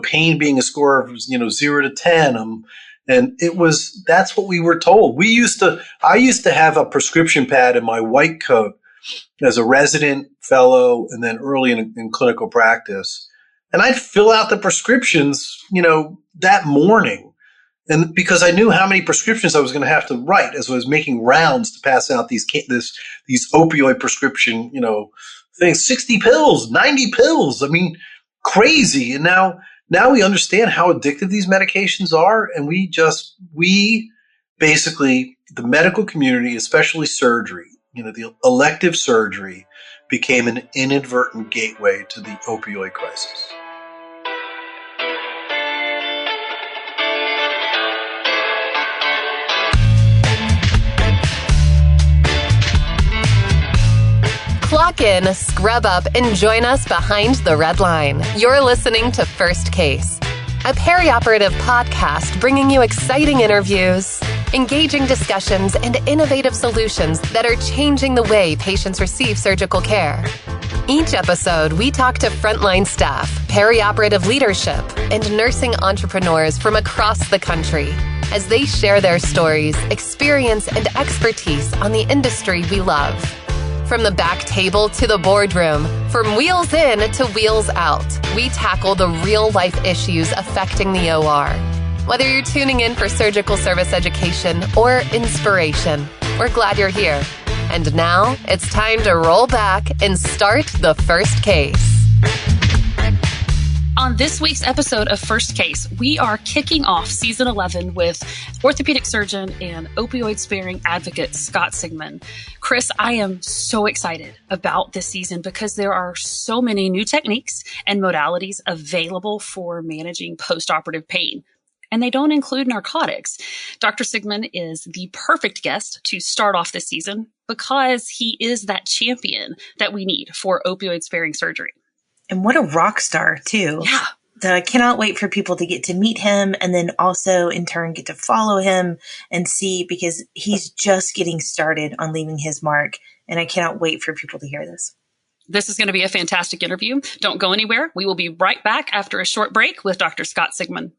pain being a score of, 0 to 10. And that's what we were told. I used to have a prescription pad in my white coat as a resident, fellow, and then early in clinical practice. And I'd fill out the prescriptions, that morning. And because I knew how many prescriptions I was going to have to write as I was making rounds to pass out these opioid prescription, things, 60 pills, 90 pills. I mean, crazy. And now we understand how addictive these medications are. And we basically, the medical community, especially surgery, the elective surgery became an inadvertent gateway to the opioid crisis. Clock in, scrub up, and join us behind the red line. You're listening to First Case, a perioperative podcast bringing you exciting interviews, engaging discussions, and innovative solutions that are changing the way patients receive surgical care. Each episode, we talk to frontline staff, perioperative leadership, and nursing entrepreneurs from across the country as they share their stories, experience, and expertise on the industry we love. From the back table to the boardroom, from wheels in to wheels out, we tackle the real-life issues affecting the OR. Whether you're tuning in for surgical service education or inspiration, we're glad you're here. And now it's time to roll back and start the first case. On this week's episode of First Case, we are kicking off season 11 with orthopedic surgeon and opioid-sparing advocate Scott Sigman. Chris, I am so excited about this season because there are so many new techniques and modalities available for managing postoperative pain. And they don't include narcotics. Dr. Sigman is the perfect guest to start off this season because he is that champion that we need for opioid-sparing surgery. And what a rock star, too. Yeah. I cannot wait for people to get to meet him and then also in turn get to follow him and see, because he's just getting started on leaving his mark. And I cannot wait for people to hear this. This is going to be a fantastic interview. Don't go anywhere. We will be right back after a short break with Dr. Scott Sigman.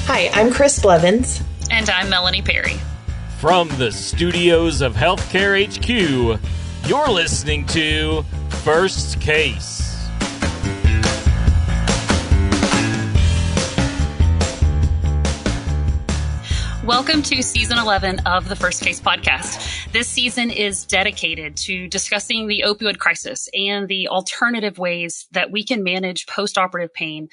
Hi, I'm Chris Blevins. And I'm Melanie Perry. From the studios of Healthcare HQ, you're listening to First Case. Welcome to season 11 of the First Case podcast. This season is dedicated to discussing the opioid crisis and the alternative ways that we can manage postoperative pain.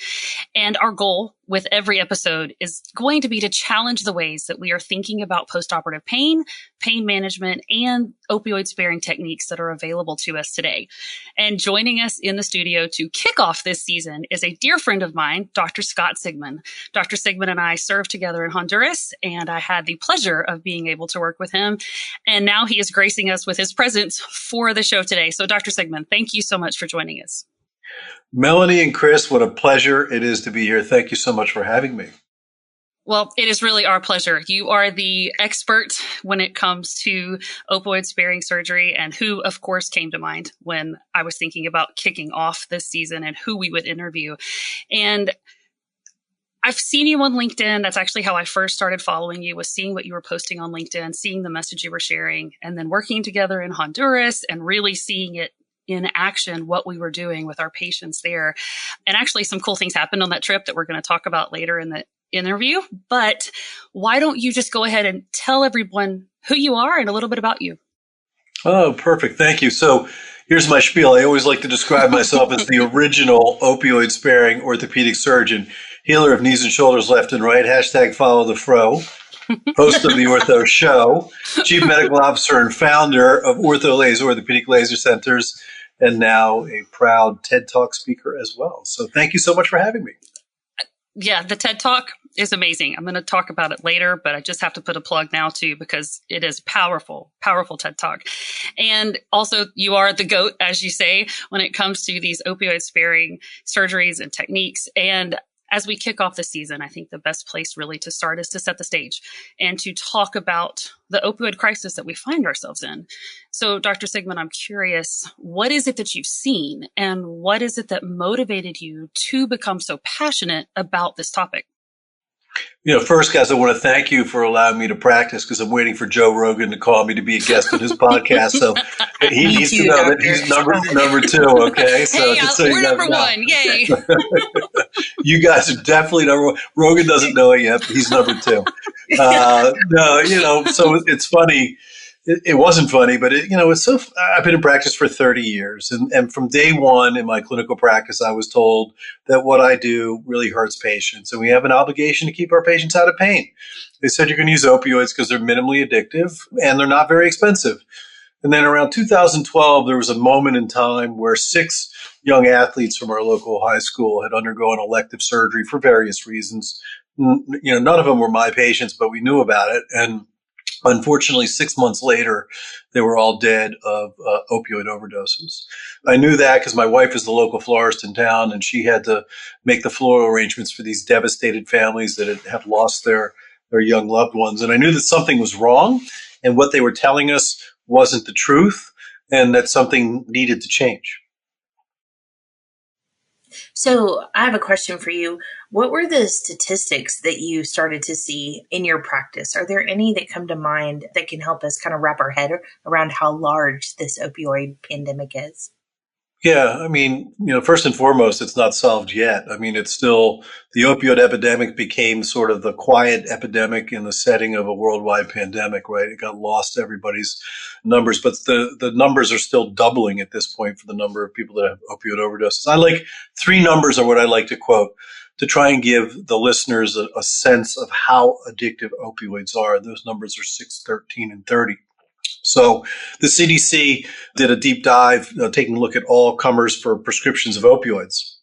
And our goal with every episode is going to be to challenge the ways that we are thinking about postoperative pain, pain management, and opioid-sparing techniques that are available to us today. And joining us in the studio to kick off this season is a dear friend of mine, Dr. Scott Sigman. Dr. Sigman and I served together in Honduras, and I had the pleasure of being able to work with him. And now he is gracing us with his presence for the show today. So Dr. Sigman, thank you so much for joining us. Melanie and Chris, what a pleasure it is to be here. Thank you so much for having me. Well, it is really our pleasure. You are the expert when it comes to opioid-sparing surgery, and who, of course, came to mind when I was thinking about kicking off this season and who we would interview. And I've seen you on LinkedIn. That's actually how I first started following you, was seeing what you were posting on LinkedIn, seeing the message you were sharing, and then working together in Honduras and really seeing it in action, what we were doing with our patients there. And actually some cool things happened on that trip that we're going to talk about later in the interview. But why don't you just go ahead and tell everyone who you are and a little bit about you? Oh, perfect. Thank you. So here's my spiel. I always like to describe myself as the original opioid-sparing orthopedic surgeon, healer of knees and shoulders left and right, hashtag follow the fro, host of the Ortho Show, chief medical officer and founder of Ortho Laser, Orthopedic Laser Centers, and now a proud TED Talk speaker as well. So thank you so much for having me. Yeah, the TED Talk is amazing. I'm going to talk about it later, but I just have to put a plug now too, because it is powerful, powerful TED Talk. And also you are the GOAT, as you say, when it comes to these opioid sparing surgeries and techniques. And as we kick off the season, I think the best place really to start is to set the stage and to talk about the opioid crisis that we find ourselves in. So, Dr. Sigman, I'm curious, what is it that you've seen and what is it that motivated you to become so passionate about this topic? First, guys, I want to thank you for allowing me to practice because I'm waiting for Joe Rogan to call me to be a guest on his podcast. So he needs to know that he's number two. Okay, so hey, we're number one. Yay! You guys are definitely number one. Rogan doesn't know it yet, but he's number two. So it's funny. It wasn't funny, but it's so. I've been in practice for 30 years, and from day one in my clinical practice, I was told that what I do really hurts patients, and we have an obligation to keep our patients out of pain. They said you're going to use opioids because they're minimally addictive and they're not very expensive. And then around 2012, there was a moment in time where 6 young athletes from our local high school had undergone elective surgery for various reasons. None of them were my patients, but we knew about it, and unfortunately, 6 months later, they were all dead of opioid overdoses. I knew that because my wife is the local florist in town, and she had to make the floral arrangements for these devastated families that have lost their young loved ones. And I knew that something was wrong, and what they were telling us wasn't the truth, and that something needed to change. So I have a question for you. What were the statistics that you started to see in your practice? Are there any that come to mind that can help us kind of wrap our head around how large this opioid pandemic is? Yeah, I mean, first and foremost, it's not solved yet. I mean, it's still, the opioid epidemic became sort of the quiet epidemic in the setting of a worldwide pandemic, right? It got lost to everybody's numbers, but the numbers are still doubling at this point for the number of people that have opioid overdoses. I like 3 numbers are what I like to quote to try and give the listeners a sense of how addictive opioids are. Those numbers are 6, 13, and 30. So the CDC did a deep dive, taking a look at all comers for prescriptions of opioids.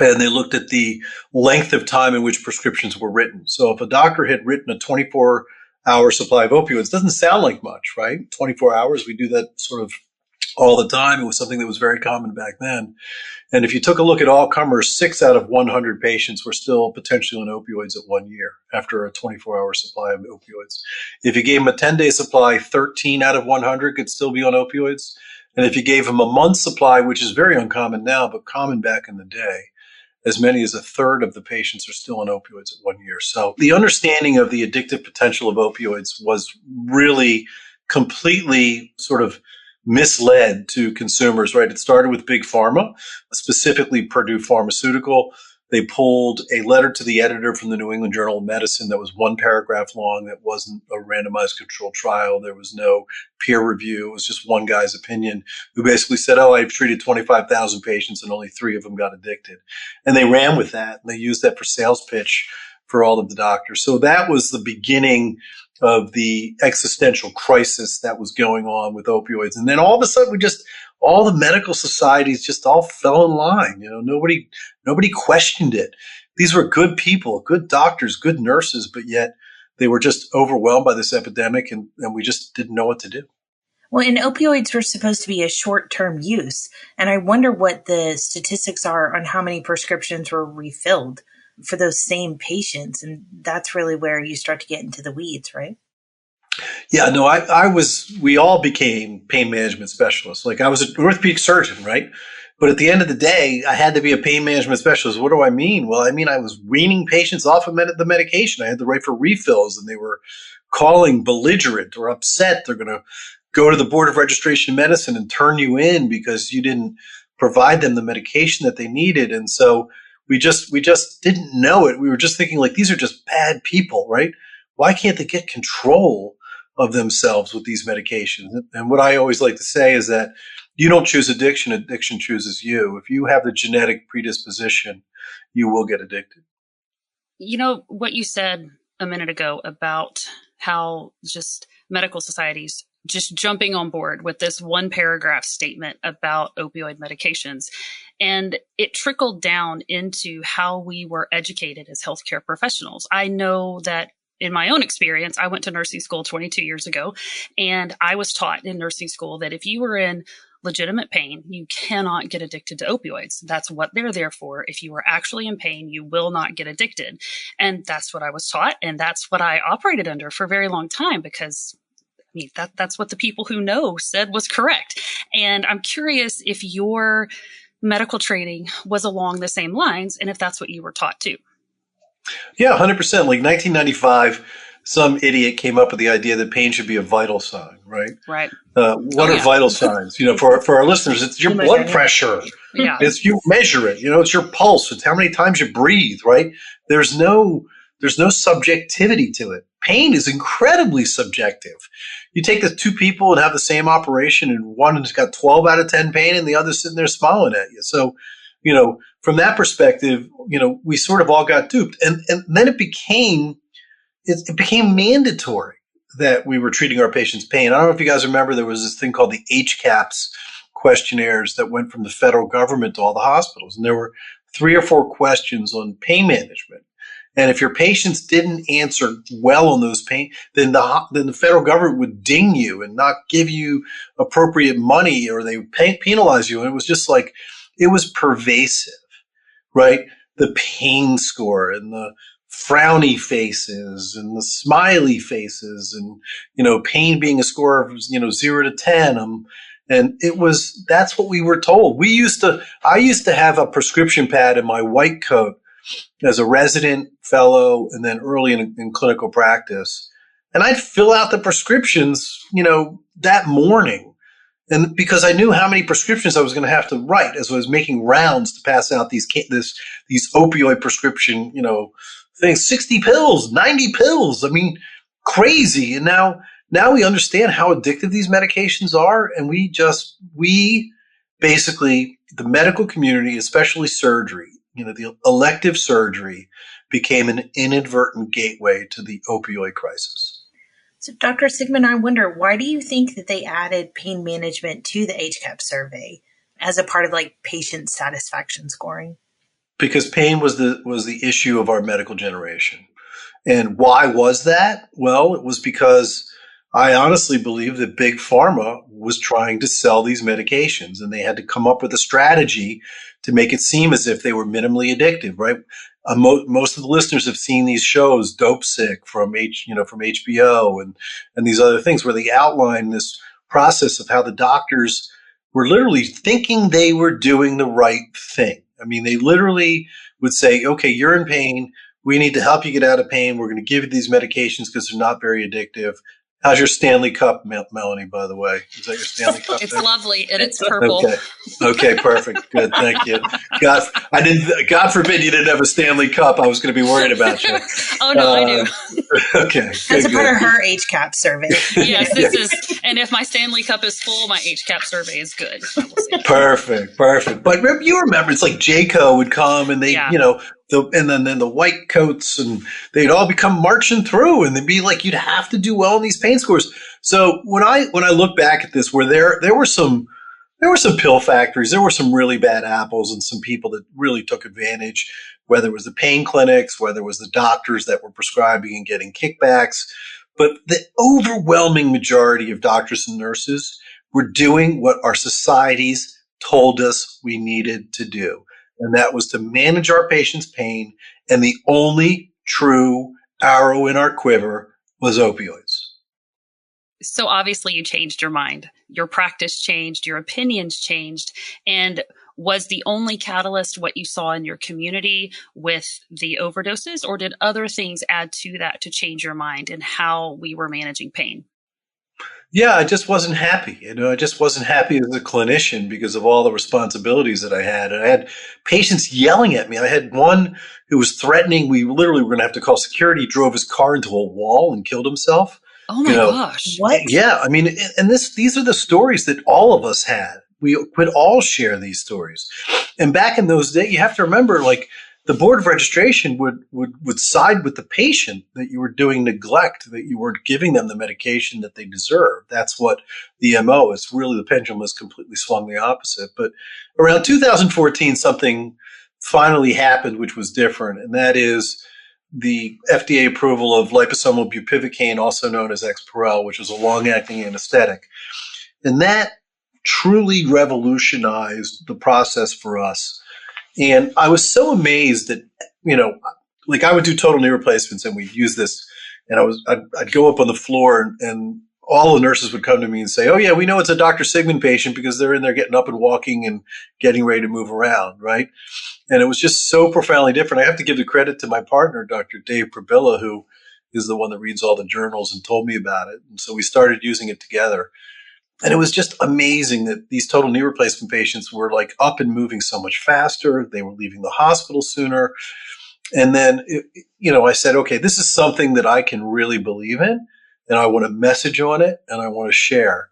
And they looked at the length of time in which prescriptions were written. So if a doctor had written a 24-hour supply of opioids, doesn't sound like much, right? 24 hours, we do that sort of all the time. It was something that was very common back then. And if you took a look at all comers, 6 out of 100 patients were still potentially on opioids at 1 year after a 24-hour supply of opioids. If you gave them a 10-day supply, 13 out of 100 could still be on opioids. And if you gave them a month supply, which is very uncommon now, but common back in the day, as many as a third of the patients are still on opioids at 1 year. So the understanding of the addictive potential of opioids was really completely sort of misled to consumers, right? It started with Big Pharma, specifically Purdue Pharmaceutical. They pulled a letter to the editor from the New England Journal of Medicine that was 1 paragraph long, that wasn't a randomized controlled trial. There was no peer review. It was just one guy's opinion who basically said, I've treated 25,000 patients and only 3 of them got addicted. And they ran with that, and they used that for sales pitch for all of the doctors. So that was the beginning of the existential crisis that was going on with opioids. And then all of a sudden, all the medical societies just all fell in line. Nobody questioned it. These were good people, good doctors, good nurses, but yet they were just overwhelmed by this epidemic, and we just didn't know what to do. Well, and opioids were supposed to be a short-term use. And I wonder what the statistics are on how many prescriptions were refilled for those same patients. And that's really where you start to get into the weeds, right? Yeah, no, we all became pain management specialists. Like, I was an orthopedic surgeon, right? But at the end of the day, I had to be a pain management specialist. What do I mean? Well, I mean, I was weaning patients off of the medication. I had the right for refills, and they were calling belligerent or upset. They're going to go to the Board of Registration Medicine and turn you in because you didn't provide them the medication that they needed. And so we just didn't know it. We were just thinking, like, these are just bad people, right? Why can't they get control of themselves with these medications? And what I always like to say is that you don't choose addiction. Addiction chooses you. If you have the genetic predisposition, you will get addicted. What you said a minute ago about how just medical societies just jumping on board with this 1 paragraph statement about opioid medications. And it trickled down into how we were educated as healthcare professionals. I know that in my own experience, I went to nursing school 22 years ago, and I was taught in nursing school that if you were in legitimate pain, you cannot get addicted to opioids. That's what they're there for. If you are actually in pain, you will not get addicted. And that's what I was taught. And that's what I operated under for a very long time, because that's what the people who know said was correct. And I'm curious if your medical training was along the same lines and if that's what you were taught too. Yeah, 100%. Like 1995, some idiot came up with the idea that pain should be a vital sign, right? Right. What are vital signs? For our listeners, it's your blood pressure. Yeah. It's you measure it. It's your pulse. It's how many times you breathe, right? There's no subjectivity to it. Pain is incredibly subjective. You take the two people and have the same operation, and one has got 12 out of 10 pain and the other's sitting there smiling at you. So, from that perspective, we sort of all got duped. And then it became mandatory that we were treating our patients' pain. I don't know if you guys remember, there was this thing called the HCAPS questionnaires that went from the federal government to all the hospitals. And there were 3 or 4 questions on pain management. And if your patients didn't answer well on those pain, then the federal government would ding you and not give you appropriate money, or they would penalize you. And it was just like, it was pervasive, right? The pain score and the frowny faces and the smiley faces, and, pain being a score of, 0 to 10. And that's what we were told. I used to have a prescription pad in my white coat as a resident, fellow, and then early in clinical practice. And I'd fill out the prescriptions, that morning. And because I knew how many prescriptions I was going to have to write as I was making rounds to pass out these opioid prescription, things, 60 pills, 90 pills. I mean, crazy. And now we understand how addictive these medications are. And we basically, the medical community, especially surgery, the elective surgery, became an inadvertent gateway to the opioid crisis. So, Dr. Sigman, I wonder, why do you think that they added pain management to the HCAP survey as a part of patient satisfaction scoring? Because pain was the issue of our medical generation. And why was that? Well, it was because I honestly believe that Big Pharma was trying to sell these medications, and they had to come up with a strategy to make it seem as if they were minimally addictive, right? Most of the listeners have seen these shows, Dope Sick from HBO and these other things, where they outline this process of how the doctors were literally thinking they were doing the right thing. I mean, they literally would say, okay, you're in pain. We need to help you get out of pain. We're going to give you these medications because they're not very addictive. How's your Stanley Cup, Melanie, by the way? Is that your Stanley Cup? It's lovely, and it's purple. Okay, perfect. Good, thank you. God forbid you didn't have a Stanley Cup. I was going to be worried about you. Oh, no, I do. Okay. That's a part of her HCAP survey. Yes, this is, and if my Stanley Cup is full, my HCAP survey is good. Perfect. But you remember, it's like JCO would come, and they, and then the white coats, and they'd all become marching through, and they'd be like, you'd have to do well in these pain scores. So when I look back at this, where there were some pill factories, there were some really bad apples, and some people that really took advantage, whether it was the pain clinics, whether it was the doctors that were prescribing and getting kickbacks. But the overwhelming majority of doctors and nurses were doing what our societies told us we needed to do. And that was to manage our patients' pain. And the only true arrow in our quiver was opioids. So obviously you changed your mind. Your practice changed, your opinions changed. And was the only catalyst what you saw in your community with the overdoses, or did other things add to that to change your mind in how we were managing pain? Yeah, I just wasn't happy. I just wasn't happy as a clinician because of all the responsibilities that I had. And I had patients yelling at me. I had one who was threatening. We literally were going to have to call security. He drove his car into a wall and killed himself. Oh my gosh. What? Yeah. I mean, and these are the stories that all of us had. We could all share these stories. And back in those days, you have to remember, the board of registration would side with the patient that you were doing neglect, that you weren't giving them the medication that they deserve. That's what the MO is. Really, the pendulum has completely swung the opposite. But around 2014, something finally happened, which was different. And that is the FDA approval of liposomal bupivacaine, also known as Exparel, which is a long-acting anesthetic. And that truly revolutionized the process for us. And I was so amazed that, like I would do total knee replacements and we'd use this, and I'd go up on the floor and all the nurses would come to me and say, "Oh yeah, we know it's a Dr. Sigman patient because they're in there getting up and walking and getting ready to move around," right? And it was just so profoundly different. I have to give the credit to my partner, Dr. Dave Probilla, who is the one that reads all the journals and told me about it. And so we started using it together. And it was just amazing that these total knee replacement patients were like up and moving so much faster. They were leaving the hospital sooner. And then, I said, okay, this is something that I can really believe in, and I want to message on it, and I want to share.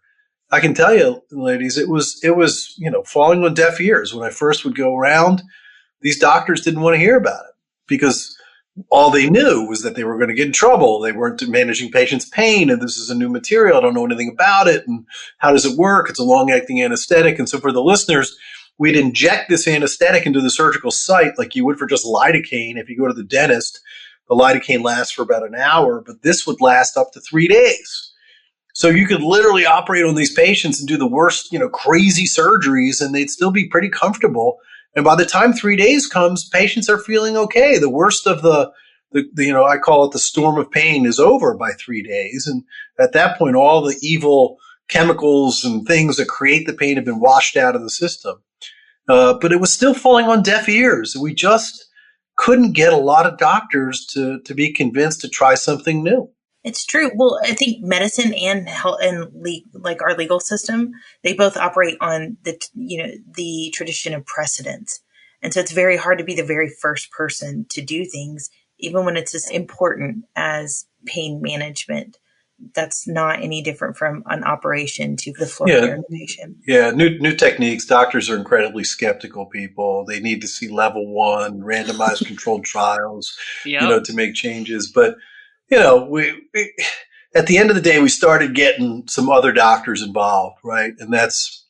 I can tell you, ladies, it was falling on deaf ears. When I first would go around, these doctors didn't want to hear about it because all they knew was that they were going to get in trouble. They weren't managing patients' pain, and this is a new material. I don't know anything about it, and how does it work? It's a long-acting anesthetic. And so for the listeners, we'd inject this anesthetic into the surgical site like you would for just lidocaine. If you go to the dentist, the lidocaine lasts for about an hour, but this would last up to 3 days. So you could literally operate on these patients and do the worst, crazy surgeries, and they'd still be pretty comfortable. And by the time 3 days comes, patients are feeling okay. The worst of the I call it the storm of pain is over by 3 days. And at that point, all the evil chemicals and things that create the pain have been washed out of the system. But it was still falling on deaf ears. We just couldn't get a lot of doctors to be convinced to try something new. It's true. Well, I think medicine and health and like our legal system, they both operate on the tradition of precedence. And so it's very hard to be the very first person to do things, even when it's as important as pain management. That's not any different from an operation to the floor care of the patient. Yeah, new techniques. Doctors are incredibly skeptical people. They need to see level 1 randomized controlled trials, to make changes. But we at the end of the day, we started getting some other doctors involved, right? And that's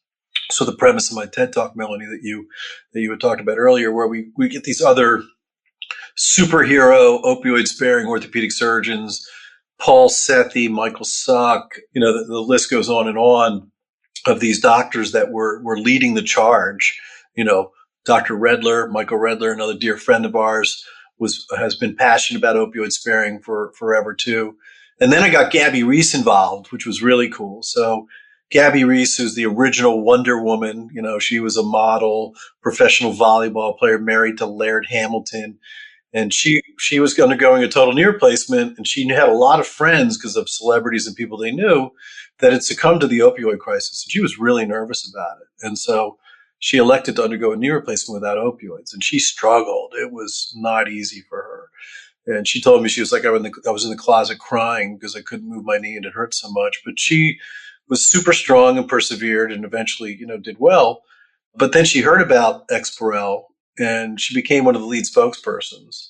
so the premise of my TED Talk, Melanie, that you had talked about earlier, where we get these other superhero opioid-sparing orthopedic surgeons, Paul Sethi, Michael Suck, the list goes on of these doctors that were leading the charge. Dr. Redler, Michael Redler, another dear friend of ours, has been passionate about opioid sparing for forever too. And then I got Gabby Reese involved, which was really cool. So Gabby Reese, who's the original Wonder Woman, she was a model, professional volleyball player, married to Laird Hamilton. And she was undergoing a total knee replacement, and she had a lot of friends because of celebrities and people they knew that had succumbed to the opioid crisis. And she was really nervous about it. And so she elected to undergo a knee replacement without opioids, and she struggled. It was not easy for her. And she told me, she was like, I was in the closet crying because I couldn't move my knee and it hurt so much. But she was super strong and persevered and eventually, did well. But then she heard about Exparel, and she became one of the lead spokespersons.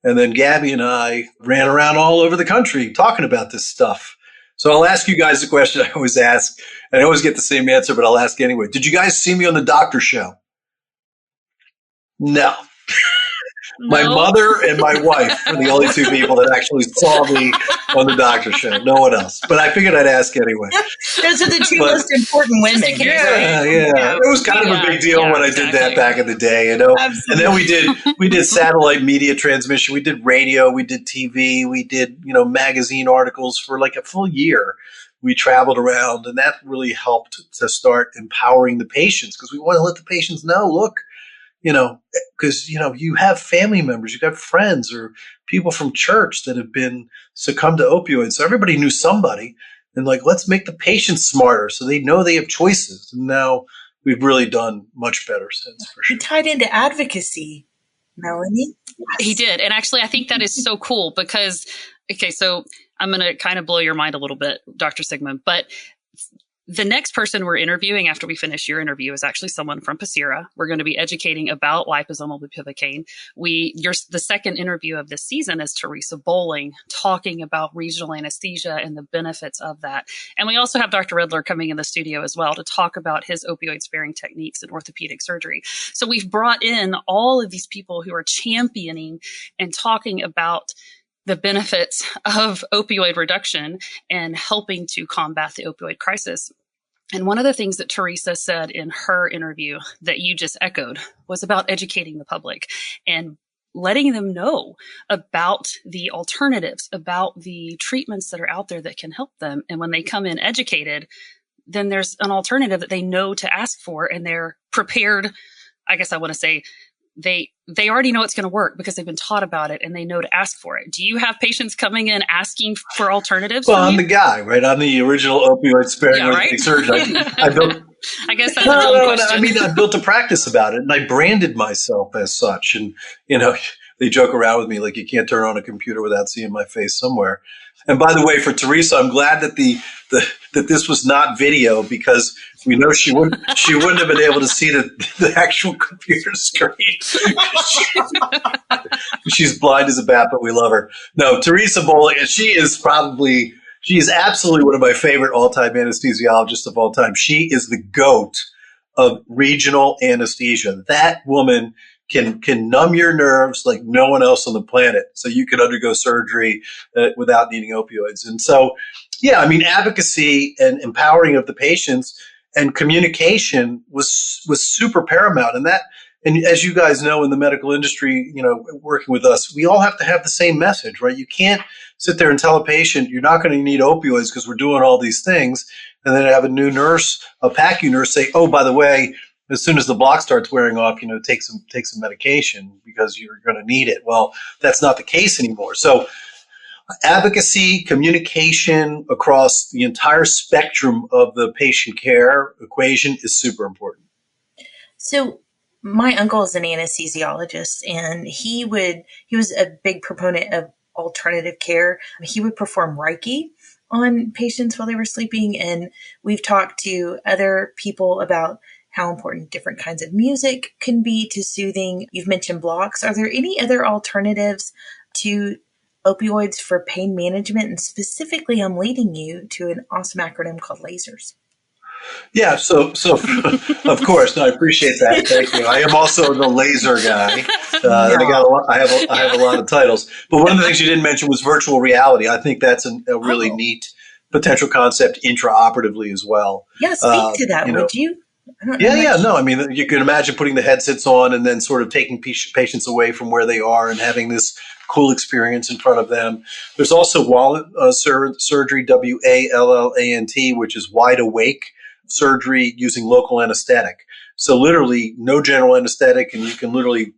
And then Gabby and I ran around all over the country talking about this stuff. So I'll ask you guys the question I always ask. I always get the same answer, but I'll ask anyway. Did you guys see me on the doctor show? No. My mother and my wife were the only two people that actually saw me on the doctor show. No one else. But I figured I'd ask anyway. Those are the two most important women. Yeah. It was kind of a big deal when I did that back in the day, Absolutely. And then we did satellite media transmission. We did radio. We did TV. We did, magazine articles for like a full year. We traveled around, and that really helped to start empowering the patients because we want to let the patients know, look, because, you have family members, you've got friends or people from church that have been succumbed to opioids. So everybody knew somebody, and let's make the patients smarter so they know they have choices. And now we've really done much better since, for sure. He tied into advocacy, Melanie. He did. And actually, I think that is so cool because, so I'm going to kind of blow your mind a little bit, Dr. Sigman, but the next person we're interviewing after we finish your interview is actually someone from Pacira. We're going to be educating about liposomal bupivacaine. The second interview of this season is Teresa Bowling talking about regional anesthesia and the benefits of that. And we also have Dr. Redler coming in the studio as well to talk about his opioid sparing techniques in orthopedic surgery. So we've brought in all of these people who are championing and talking about the benefits of opioid reduction and helping to combat the opioid crisis. And one of the things that Teresa said in her interview that you just echoed was about educating the public and letting them know about the alternatives, about the treatments that are out there that can help them. And when they come in educated, then there's an alternative that they know to ask for, and they're prepared. I guess I want to say they already know it's going to work because they've been taught about it and they know to ask for it. Do you have patients coming in asking for alternatives? Well, I'm the guy, right? I'm the original opioid-sparing orthopedic surgeon. I built. I guess that's a real question. I mean, I built a practice about it, and I branded myself as such. And they joke around with me like you can't turn on a computer without seeing my face somewhere. And by the way, for Teresa, I'm glad that that this was not video, because we know she wouldn't have been able to see the actual computer screen. She's blind as a bat, but we love her. No, Teresa Bowling, she is absolutely one of my favorite all-time anesthesiologists of all time. She is the GOAT of regional anesthesia. That woman can numb your nerves like no one else on the planet, so you can undergo surgery without needing opioids. And so, yeah, I mean, advocacy and empowering of the patients and communication was super paramount. And as you guys know, in the medical industry, working with us, we all have to have the same message, right? You can't sit there and tell a patient you're not going to need opioids because we're doing all these things, and then have a new nurse, a PACU nurse, say, "Oh, by the way, as soon as the block starts wearing off, take some medication because you're going to need it." Well, that's not the case anymore. So advocacy, communication across the entire spectrum of the patient care equation is super important. So my uncle is an anesthesiologist, and he was a big proponent of alternative care. He would perform Reiki on patients while they were sleeping. And we've talked to other people about how important different kinds of music can be to soothing. You've mentioned blocks. Are there any other alternatives to opioids for pain management? And specifically, I'm leading you to an awesome acronym called LASERS. Yeah, so of course, no, I appreciate that. Thank you. I am also the laser guy. I have a lot of titles, but one of the things you didn't mention was virtual reality. I think that's a really neat potential concept intraoperatively as well. Yeah, speak to that, would you? No. I mean, you can imagine putting the headsets on and then sort of taking patients away from where they are and having this cool experience in front of them. There's also wallet surgery, WALLANT, which is wide awake surgery using local anesthetic. So literally no general anesthetic, and you can literally,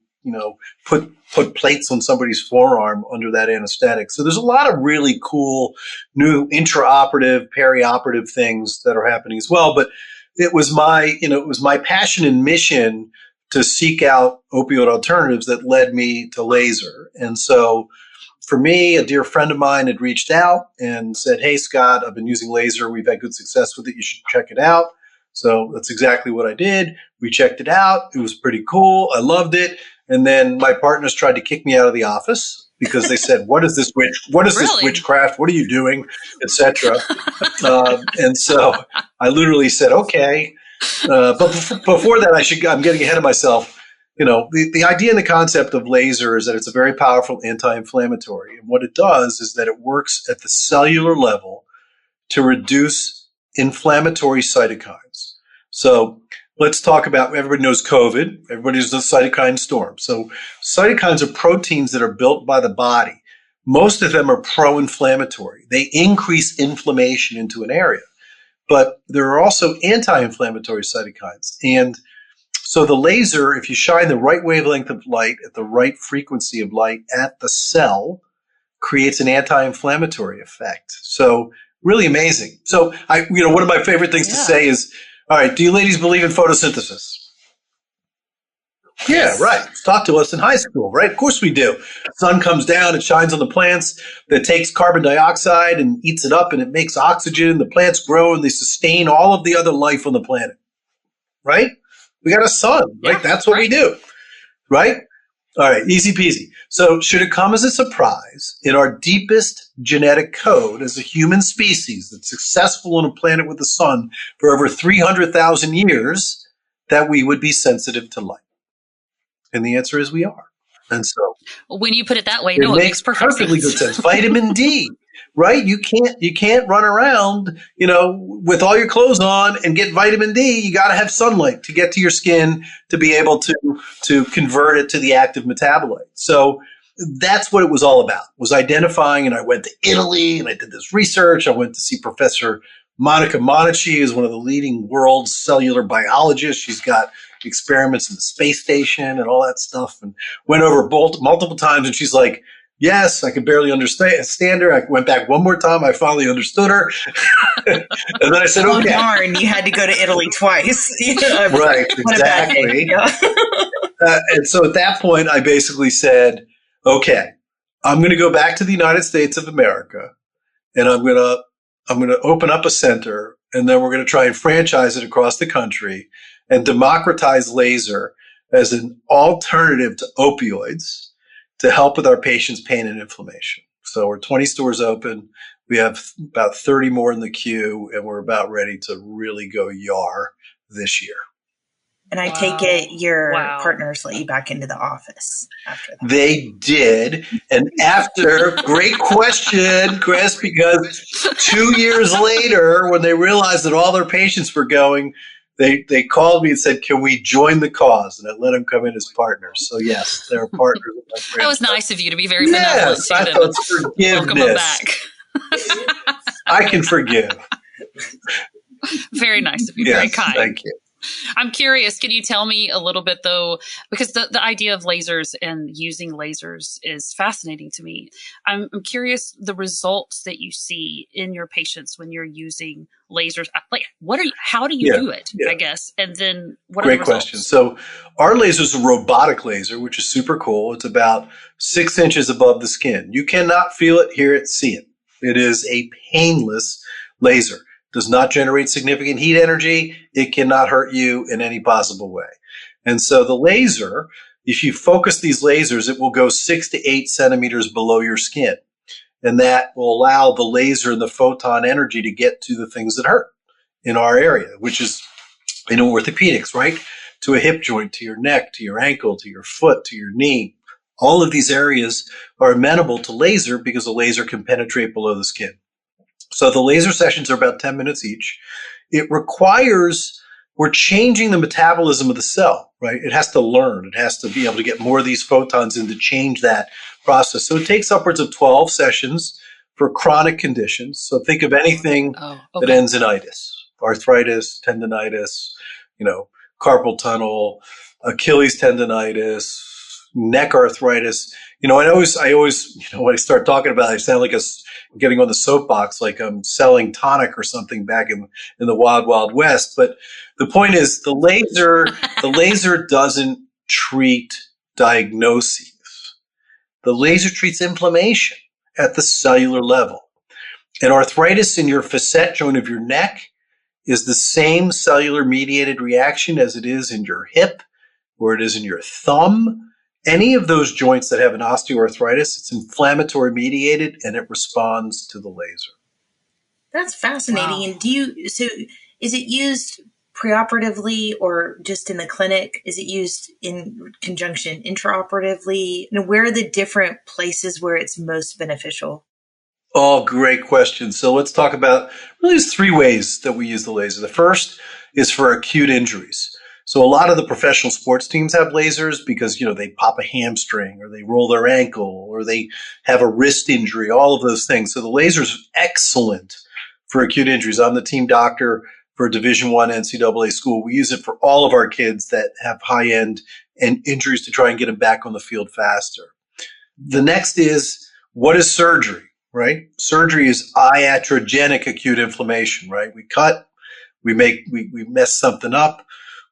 put plates on somebody's forearm under that anesthetic. So there's a lot of really cool new intraoperative, perioperative things that are happening as well. But it was my passion and mission to seek out opioid alternatives that led me to laser. And so for me, a dear friend of mine had reached out and said, "Hey, Scott, I've been using laser. We've had good success with it. You should check it out." So that's exactly what I did. We checked it out. It was pretty cool. I loved it. And then my partners tried to kick me out of the office because they said, "What is this this witchcraft? What are you doing?" etc. And so I literally said, "Okay." But before that, I'm getting ahead of myself. The idea and the concept of laser is that it's a very powerful anti-inflammatory. And what it does is that it works at the cellular level to reduce inflammatory cytokines. So let's talk about, everybody knows COVID. Everybody knows the cytokine storm. So cytokines are proteins that are built by the body. Most of them are pro-inflammatory. They increase inflammation into an area. But there are also anti-inflammatory cytokines. And so the laser, if you shine the right wavelength of light at the right frequency of light at the cell, creates an anti-inflammatory effect. So really amazing. So one of my favorite things to say is, all right, do you ladies believe in photosynthesis? Yeah, right. Taught to us in high school, right? Of course we do. The sun comes down, it shines on the plants, that takes carbon dioxide and eats it up, and it makes oxygen. The plants grow and they sustain all of the other life on the planet, right? We got a sun, right? That's what we do, right? All right, easy peasy. So should it come as a surprise in our deepest genetic code as a human species that's successful on a planet with the sun for over 300,000 years that we would be sensitive to light? And the answer is we are. And so when you put it that way, it makes perfectly good sense. Vitamin D right? You can't run around, with all your clothes on and get vitamin D. You got to have sunlight to get to your skin to be able to convert it to the active metabolite. So that's what it was all about, was identifying. And I went to Italy and I did this research. I went to see Professor Monica Monaci, who's one of the leading world cellular biologists. She's got experiments in the space station and all that stuff, and went over multiple times. And she's like, yes, I could barely understand her. I went back one more time. I finally understood her. And then I said, okay. Darn, you had to go to Italy twice. Right, exactly. Yeah. And so at that point, I basically said, okay, I'm going to go back to the United States of America, and I'm going to open up a center, and then we're going to try and franchise it across the country and democratize laser as an alternative to opioids to help with our patients' pain and inflammation. So we're 20 stores open. We have about 30 more in the queue, and we're about ready to really go yar this year. And I take it your partners let you back into the office after that. They did. And after, great question, Chris, because 2 years later, when they realized that all their patients were going, they called me and said, can we join the cause? And I let them come in as partners. So yes, they're partners. That was nice of you to be very benevolent. Yes, I thought forgiveness. Welcome them back. I can forgive. Very nice of you. Yes, very kind. Thank you. I'm curious, can you tell me a little bit though, because the idea of lasers and using lasers is fascinating to me. I'm curious the results that you see in your patients when you're using lasers. Like, how do you do it, I guess? And then what Great are the results? question. So our laser is a robotic laser, which is super cool. It's about 6 inches above the skin. You cannot feel it, hear it, see it. It is a painless laser. Does not generate significant heat energy. It cannot hurt you in any possible way. And so the laser, if you focus these lasers, it will go 6 to 8 centimeters below your skin. And that will allow the laser and the photon energy to get to the things that hurt in our area, which is in orthopedics, right? To a hip joint, to your neck, to your ankle, to your foot, to your knee. All of these areas are amenable to laser because the laser can penetrate below the skin. So the laser sessions are about 10 minutes each. It requires, we're changing the metabolism of the cell, right? It has to learn. It has to be able to get more of these photons in to change that process. So it takes upwards of 12 sessions for chronic conditions. So think of anything that ends in itis, arthritis, tendinitis, carpal tunnel, Achilles tendinitis, neck arthritis. I always, when I start talking about it, I sound like getting on the soapbox, like I'm selling tonic or something back in the wild, wild west. But the point is the laser doesn't treat diagnoses. The laser treats inflammation at the cellular level. And arthritis in your facet joint of your neck is the same cellular mediated reaction as it is in your hip or it is in your thumb. Any of those joints that have an osteoarthritis, it's inflammatory mediated and it responds to the laser. That's fascinating. Wow. And so is it used preoperatively or just in the clinic? Is it used in conjunction intraoperatively? And where are the different places where it's most beneficial? Oh, great question. So let's talk about, really there's 3 ways that we use the laser. The first is for acute injuries. So a lot of the professional sports teams have lasers because, they pop a hamstring or they roll their ankle or they have a wrist injury, all of those things. So the laser is excellent for acute injuries. I'm the team doctor for a Division I NCAA school. We use it for all of our kids that have high-end and injuries to try and get them back on the field faster. The next is, what is surgery, right? Surgery is iatrogenic acute inflammation, right? We cut, we mess something up.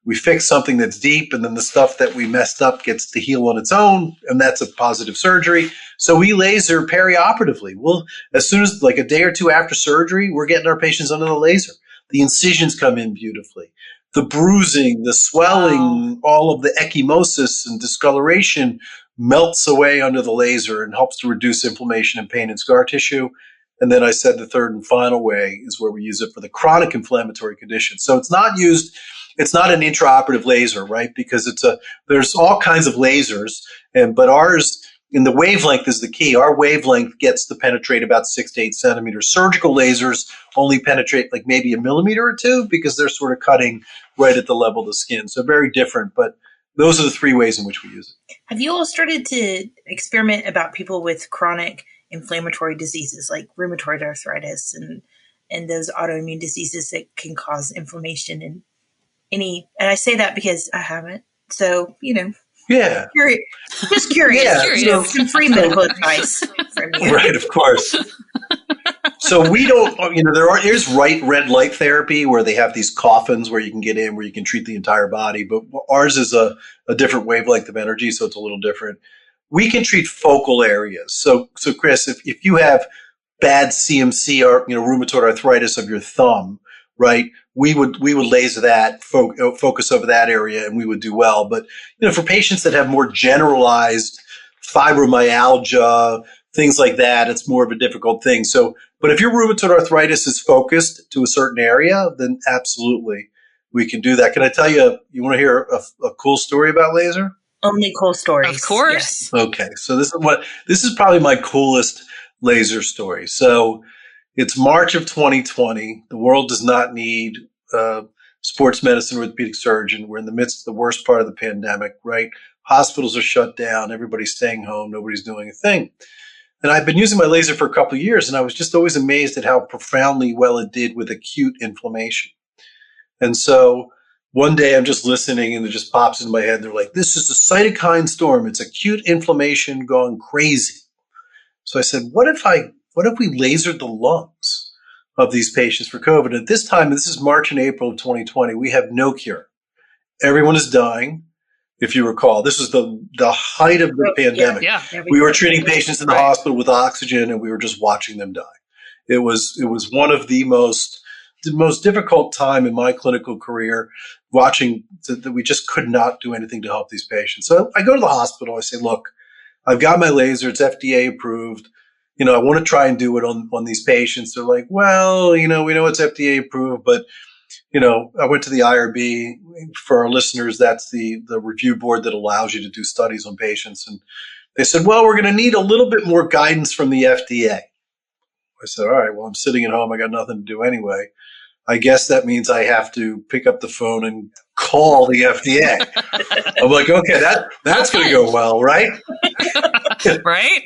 We fix something that's deep, and then the stuff that we messed up gets to heal on its own, and that's a positive surgery. So we laser perioperatively. Well, as soon as like a day or 2 after surgery, we're getting our patients under the laser. The incisions come in beautifully. The bruising, the swelling, all of the ecchymosis and discoloration melts away under the laser and helps to reduce inflammation and pain in scar tissue. And then I said the third and final way is where we use it for the chronic inflammatory conditions. So it's not an intraoperative laser, right? Because there's all kinds of lasers, but ours And the wavelength is the key. Our wavelength gets to penetrate about 6 to 8 centimeters. Surgical lasers only penetrate like maybe a millimeter or two because they're sort of cutting right at the level of the skin. So very different, but those are the 3 ways in which we use it. Have you all started to experiment about people with chronic inflammatory diseases like rheumatoid arthritis and those autoimmune diseases that can cause inflammation and I say that because I haven't. So, Yeah. Just curious. Yeah. Some free medical advice from you. Right, of course. So we don't, there's red light therapy where they have these coffins where you can get in, where you can treat the entire body. But ours is a different wavelength of energy, so it's a little different. We can treat focal areas. So Chris, if you have bad CMC or, rheumatoid arthritis of your thumb, right, we would laser that, focus over that area, and we would do well. But, for patients that have more generalized fibromyalgia, things like that, it's more of a difficult thing. So, but if your rheumatoid arthritis is focused to a certain area, then absolutely we can do that. Can I tell you, you want to hear a cool story about laser? Only cool stories. Of course. Yes. Okay. So this is probably my coolest laser story. So it's March of 2020. The world does not need sports medicine orthopedic surgeon. We're in the midst of the worst part of the pandemic, right? Hospitals are shut down. Everybody's staying home. Nobody's doing a thing. And I've been using my laser for a couple of years, and I was just always amazed at how profoundly well it did with acute inflammation. And so one day I'm just listening, and it just pops into my head. They're like, this is a cytokine storm. It's acute inflammation gone crazy. So I said, what if we lasered the lungs of these patients for COVID? At this time, this is March and April of 2020, we have no cure. Everyone is dying. If you recall, this was the height of the pandemic. Yeah. We were treating patients in the hospital with oxygen, and we were just watching them die. It was one of the most difficult time in my clinical career, watching that we just could not do anything to help these patients. So I go to the hospital. I say, look, I've got my laser. It's FDA approved. I want to try and do it on these patients. They're like, well, we know it's FDA approved, but I went to the IRB. For our listeners, that's the review board that allows you to do studies on patients. And they said, well, we're going to need a little bit more guidance from the FDA. I said, all right, well, I'm sitting at home. I got nothing to do anyway. I guess that means I have to pick up the phone and call the FDA. I'm like, okay, that's going to go well, right? Right?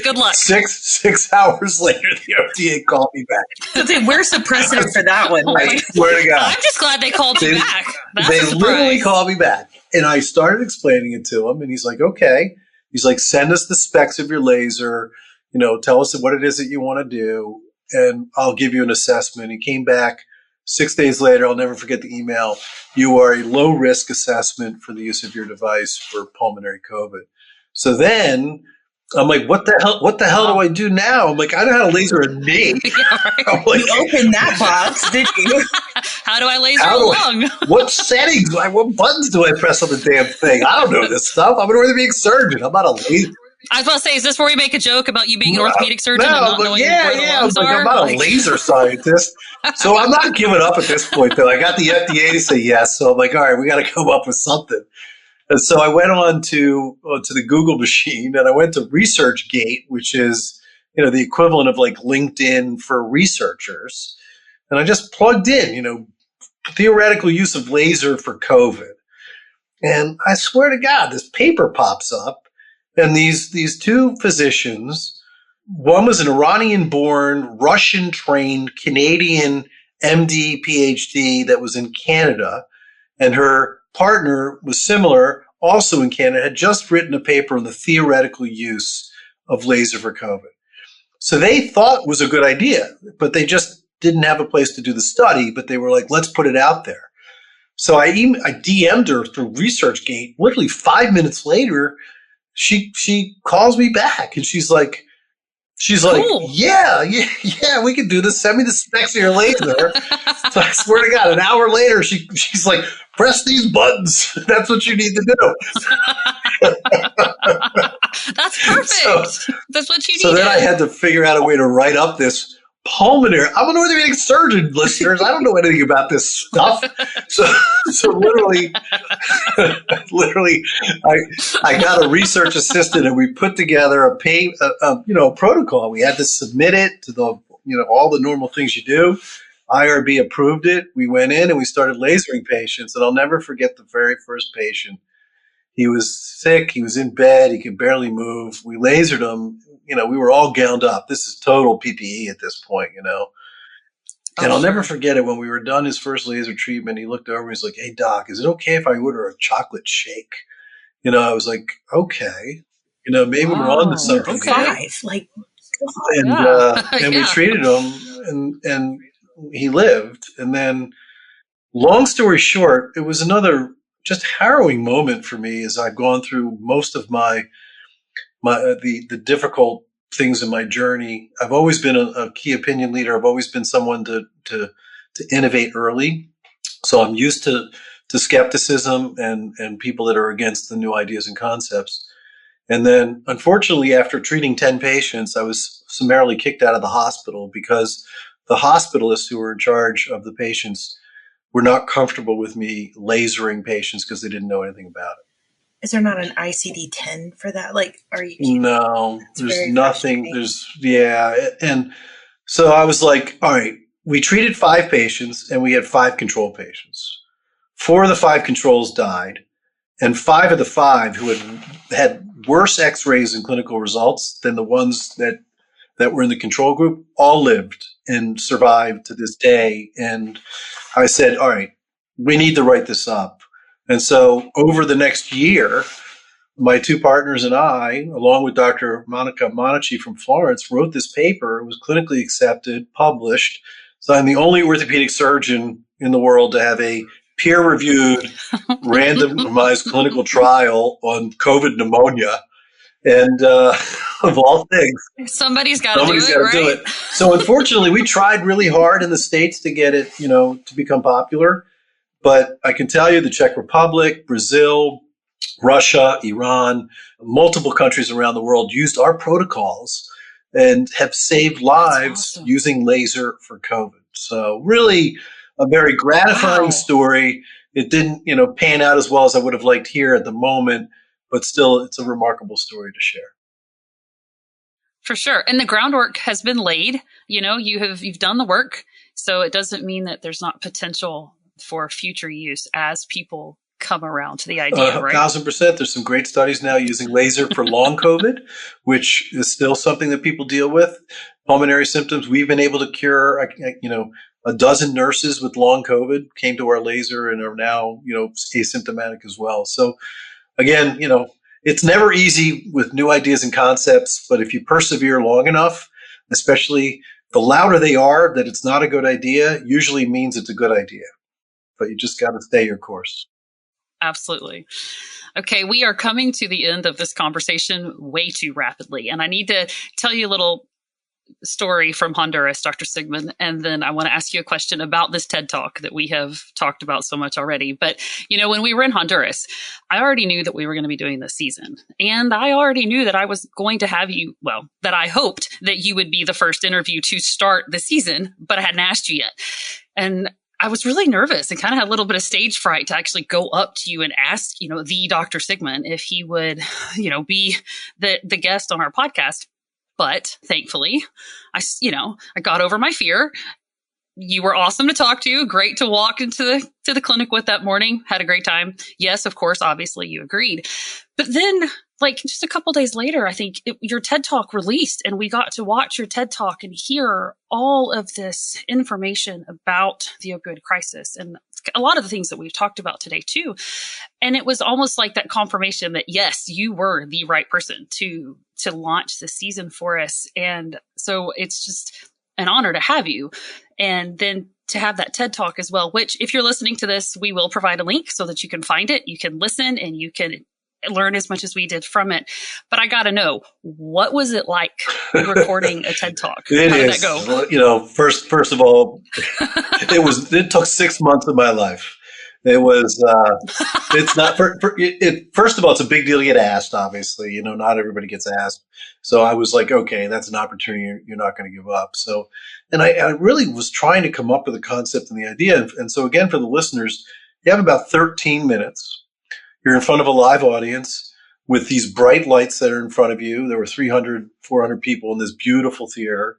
Good luck. Six hours later, the FDA called me back. So where's the precedent for that one? I swear to God. I'm just glad they called you back. That's they a surprise. literally called me back. And I started explaining it to him, and he's like, okay. He's like, send us the specs of your laser. Tell us what it is that you want to do, and I'll give you an assessment. He came back 6 days later. I'll never forget the email. You are a low risk assessment for the use of your device for pulmonary COVID. So then I'm like, what the hell do I do now? I'm like, I know how to laser a knee. Yeah, right. I'm like, You opened that box, did you? How do I laser a lung? What settings? What buttons do I press on the damn thing? I don't know this stuff. I'm an orthopedic surgeon. I'm not a laser. I was about to say, is this where we make a joke about you being an orthopedic surgeon and not knowing where the I lungs was like, are? I'm not a laser scientist. So I'm not giving up at this point, though. I got the FDA to say yes. So I'm like, all right, we got to come up with something. And so I went on to the Google machine, and I went to ResearchGate, which is, the equivalent of like LinkedIn for researchers. And I just plugged in, theoretical use of laser for COVID. And I swear to God, this paper pops up. And these two physicians, one was an Iranian-born, Russian-trained Canadian MD, PhD that was in Canada, and her partner was similar, also in Canada, had just written a paper on the theoretical use of laser for COVID. So they thought it was a good idea, but they just didn't have a place to do the study, but they were like, let's put it out there. So I DM'd her through ResearchGate. Literally 5 minutes later, she calls me back, and she's like, Cool. yeah, we can do this. Send me the specs of your laser. So I swear to God, an hour later, she's like, press these buttons. That's what you need to do. That's perfect. That's what you need. So then I had to figure out a way to write up this pulmonary. I'm an orthopedic surgeon, listeners. I don't know anything about this stuff. So literally, I got a research assistant, and we put together a protocol. We had to submit it to the, all the normal things you do. IRB approved it. We went in and we started lasering patients. And I'll never forget the very first patient. He was sick. He was in bed. He could barely move. We lasered him. We were all gowned up. This is total PPE at this point, And I'll never forget it. When we were done his first laser treatment, he looked over and he's like, "Hey, doc, is it okay if I order a chocolate shake?" I was like, okay. Maybe we're on to something. Okay. And we treated him and he lived. And then, long story short, it was another just harrowing moment for me as I've gone through most of the difficult things in my journey. I've always been a key opinion leader. I've always been someone to innovate early. So I'm used to skepticism and people that are against the new ideas and concepts. And then, unfortunately, after treating 10 patients, I was summarily kicked out of the hospital because the hospitalists who were in charge of the patients were not comfortable with me lasering patients because they didn't know anything about it. Is there not an ICD-10 for that? Are you kidding? No, there's nothing. And so I was like, all right, we treated 5 patients and we had 5 control patients. 4 of the 5 controls died, and 5 of the 5 who had worse x-rays and clinical results than the ones that were in the control group all lived and survived to this day. And I said, all right, we need to write this up. And so over the next year, my 2 partners and I, along with Dr. Monica Monaci from Florence, wrote this paper. It was clinically accepted, published. So I'm the only orthopedic surgeon in the world to have a peer-reviewed, randomized clinical trial on COVID pneumonia. And of all things, somebody's got to do it. So unfortunately, we tried really hard in the States to get it, to become popular. But I can tell you the Czech Republic, Brazil, Russia, Iran, multiple countries around the world used our protocols and have saved lives using laser for COVID. So really a very gratifying story. It didn't, pan out as well as I would have liked here at the moment, but still it's a remarkable story to share. For sure. And the groundwork has been laid. You've done the work. So it doesn't mean that there's not potential for future use as people come around to the idea, right? 1,000%. There's some great studies now using laser for long COVID, which is still something that people deal with. Pulmonary symptoms. We've been able to cure, a dozen nurses with long COVID came to our laser and are now, asymptomatic as well. So again, it's never easy with new ideas and concepts, but if you persevere long enough, especially the louder they are that it's not a good idea, usually means it's a good idea. But you just got to stay your course. Absolutely. Okay, we are coming to the end of this conversation way too rapidly. And I need to tell you a little story from Honduras, Dr. Sigman, and then I want to ask you a question about this TED Talk that we have talked about so much already. But, when we were in Honduras, I already knew that we were going to be doing this season. And I already knew that I was going to have you, that I hoped that you would be the first interview to start the season, but I hadn't asked you yet. And I was really nervous and kind of had a little bit of stage fright to actually go up to you and ask, the Dr. Sigman if he would, be the guest on our podcast. But thankfully, I got over my fear. You were awesome to talk to. Great to walk into the clinic with that morning. Had a great time. Yes, of course, obviously you agreed. But then, just a couple days later, I think your TED Talk released, and we got to watch your TED Talk and hear all of this information about the opioid crisis and a lot of the things that we've talked about today too. And it was almost like that confirmation that yes, you were the right person to launch the season for us. And so it's just an honor to have you. And then to have that TED Talk as well, which if you're listening to this, we will provide a link so that you can find it. You can listen and you can learn as much as we did from it. But I got to know, what was it like recording a TED Talk? How did that go? First of all, it took 6 months of my life. It was, it's not first of all, it's a big deal to get asked, obviously, not everybody gets asked. So I was like, okay, that's an opportunity you're not going to give up. So, and I really was trying to come up with a concept and the idea. And so again, for the listeners, you have about 13 minutes. You're in front of a live audience with these bright lights that are in front of you. There were 300, 400 people in this beautiful theater.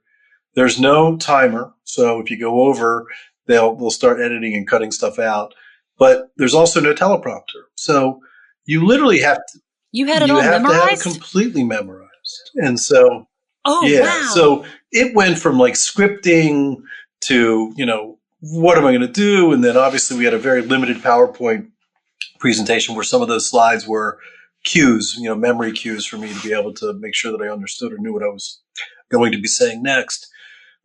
There's no timer. So if you go over, they'll start editing and cutting stuff out. But there's also no teleprompter. So you literally have to. You had it all memorized? You have to have it completely memorized. And so, wow. So it went from like scripting to, what am I going to do? And then obviously we had a very limited PowerPoint presentation where some of those slides were cues, memory cues for me to be able to make sure that I understood or knew what I was going to be saying next.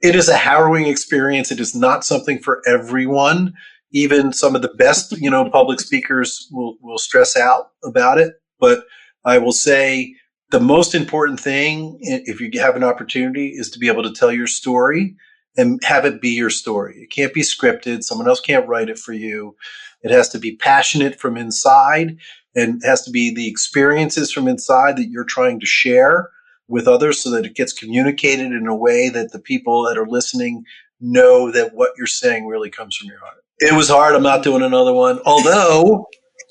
It is a harrowing experience. It is not something for everyone. Even some of the best, public speakers will stress out about it. But I will say the most important thing, if you have an opportunity, is to be able to tell your story and have it be your story. It can't be scripted. Someone else can't write it for you. It has to be passionate from inside, and it has to be the experiences from inside that you're trying to share with others so that it gets communicated in a way that the people that are listening know that what you're saying really comes from your heart. It was hard. I'm not doing another one. Although,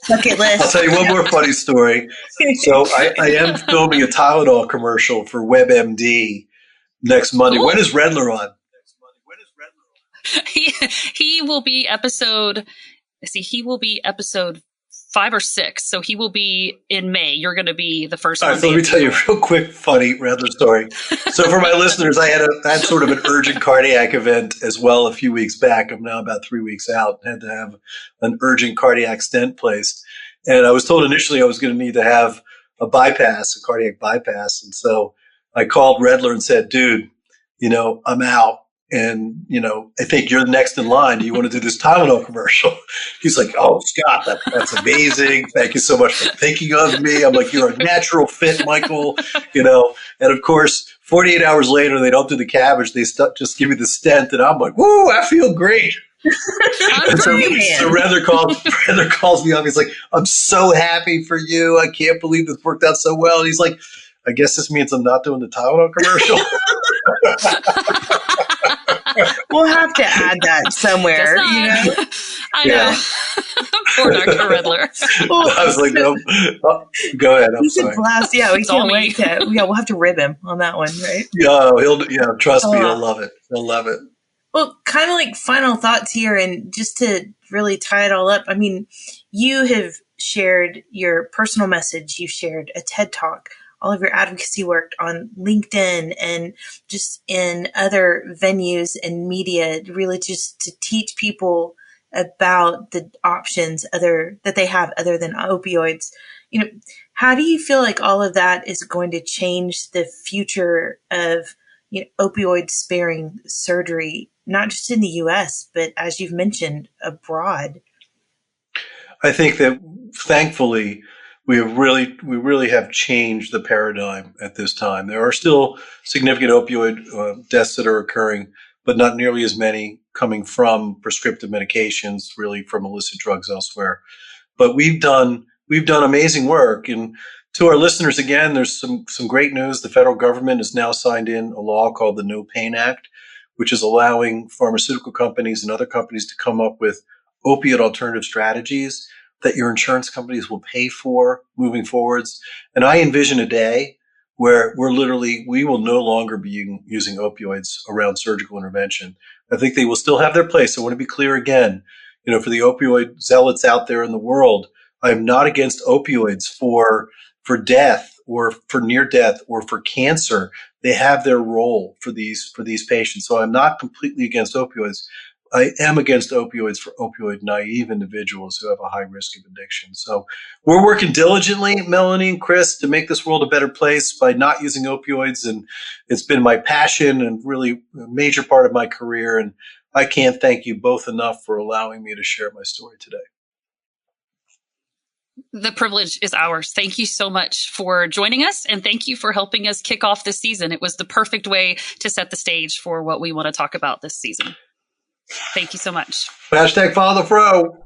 bucket list. I'll tell you one more funny story. So I am filming a Tylenol commercial for WebMD next Monday. Cool. When is Redler on? He will be episode 5 or 6. So he will be in May. You're going to be the first one. All right, so let me tell you a real quick, funny Redler story. So for my listeners, I had sort of an urgent cardiac event as well a few weeks back. I'm now about 3 weeks out. I had to have an urgent cardiac stent placed. And I was told initially I was going to need to have a cardiac bypass. And so I called Redler and said, dude, I'm out. And, I think you're next in line. Do you want to do this Tylenol commercial? He's like, oh, Scott, that's amazing. Thank you so much for thinking of me. I'm like, you're a natural fit, Michael, And of course, 48 hours later, they don't do the cabbage. They just give me the stent. And I'm like, woo, I feel great. So Redler calls me up. He's like, I'm so happy for you. I can't believe this worked out so well. And he's like, I guess this means I'm not doing the Tylenol commercial. We'll have to add that somewhere, I know. Poor Dr. Redler. I was like, no. Go ahead. I'm sorry. Blast. Yeah, we can't wait to. Yeah, we'll have to rib him on that one, right? Yeah, trust me, he'll love it. He'll love it. Well, kind of like final thoughts here, and just to really tie it all up. I mean, you have shared your personal message. You've shared a TED Talk. All of your advocacy work on LinkedIn and just in other venues and media, really just to teach people about the options that they have other than opioids. How do you feel like all of that is going to change the future of opioid-sparing surgery, not just in the U.S., but as you've mentioned, abroad? I think that thankfully, we really have changed the paradigm at this time. There are still significant opioid deaths that are occurring, but not nearly as many coming from prescriptive medications, really from illicit drugs elsewhere. But we've done amazing work. And to our listeners, again, there's some great news. The federal government has now signed in a law called the No Pain Act, which is allowing pharmaceutical companies and other companies to come up with opioid alternative strategies that your insurance companies will pay for moving forwards. And I envision a day where we will no longer be using opioids around surgical intervention. I think they will still have their place. I want to be clear again, for the opioid zealots out there in the world, I'm not against opioids for death or for near death or for cancer. They have their role for these patients. So I'm not completely against opioids. I am against opioids for opioid naive individuals who have a high risk of addiction. So we're working diligently, Melanie and Chris, to make this world a better place by not using opioids. And it's been my passion and really a major part of my career. And I can't thank you both enough for allowing me to share my story today. The privilege is ours. Thank you so much for joining us, and thank you for helping us kick off this season. It was the perfect way to set the stage for what we want to talk about this season. Thank you so much. #Follow the Fro.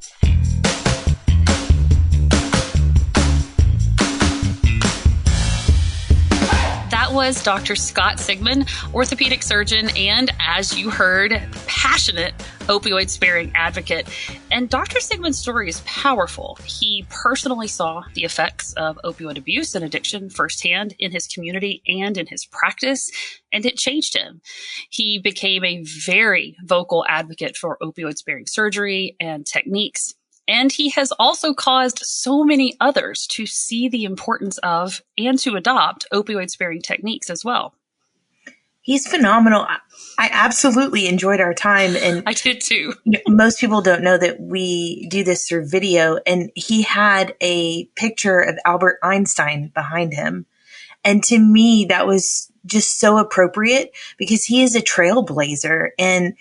That was Dr. Scott Sigman, orthopedic surgeon, and as you heard, passionate opioid-sparing advocate. And Dr. Sigman's story is powerful. He personally saw the effects of opioid abuse and addiction firsthand in his community and in his practice, and it changed him. He became a very vocal advocate for opioid-sparing surgery and techniques. And he has also caused so many others to see the importance of and to adopt opioid-sparing techniques as well. He's phenomenal. I absolutely enjoyed our time. And I did too. Most people don't know that we do this through video. And he had a picture of Albert Einstein behind him. And to me, that was just so appropriate because he is a trailblazer. And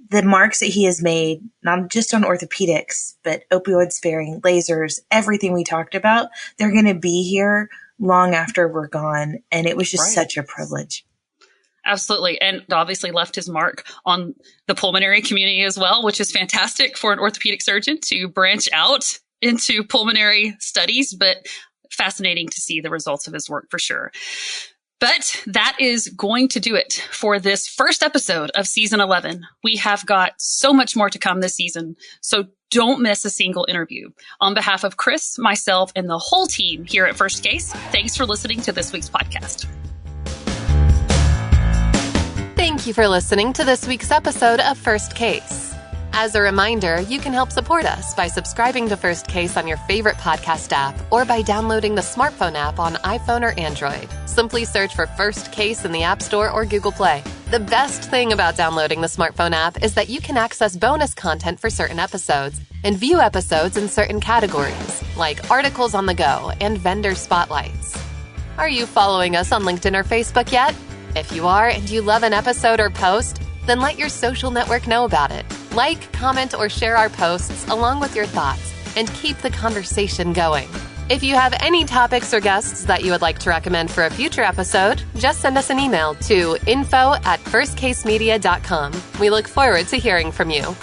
the marks that he has made, not just on orthopedics, but opioid-sparing, lasers, everything we talked about, they're going to be here long after we're gone. And it was just such a privilege. Absolutely. And obviously left his mark on the pulmonary community as well, which is fantastic for an orthopedic surgeon to branch out into pulmonary studies, but fascinating to see the results of his work for sure. But that is going to do it for this first episode of season 11. We have got so much more to come this season, so don't miss a single interview. On behalf of Chris, myself, and the whole team here at First Case, thanks for listening to this week's podcast. Thank you for listening to this week's episode of First Case. As a reminder, you can help support us by subscribing to First Case on your favorite podcast app or by downloading the smartphone app on iPhone or Android. Simply search for First Case in the App Store or Google Play. The best thing about downloading the smartphone app is that you can access bonus content for certain episodes and view episodes in certain categories, like articles on the go and vendor spotlights. Are you following us on LinkedIn or Facebook yet? If you are and you love an episode or post, then let your social network know about it. Like, comment, or share our posts along with your thoughts and keep the conversation going. If you have any topics or guests that you would like to recommend for a future episode, just send us an email to info@firstcasemedia.com. We look forward to hearing from you.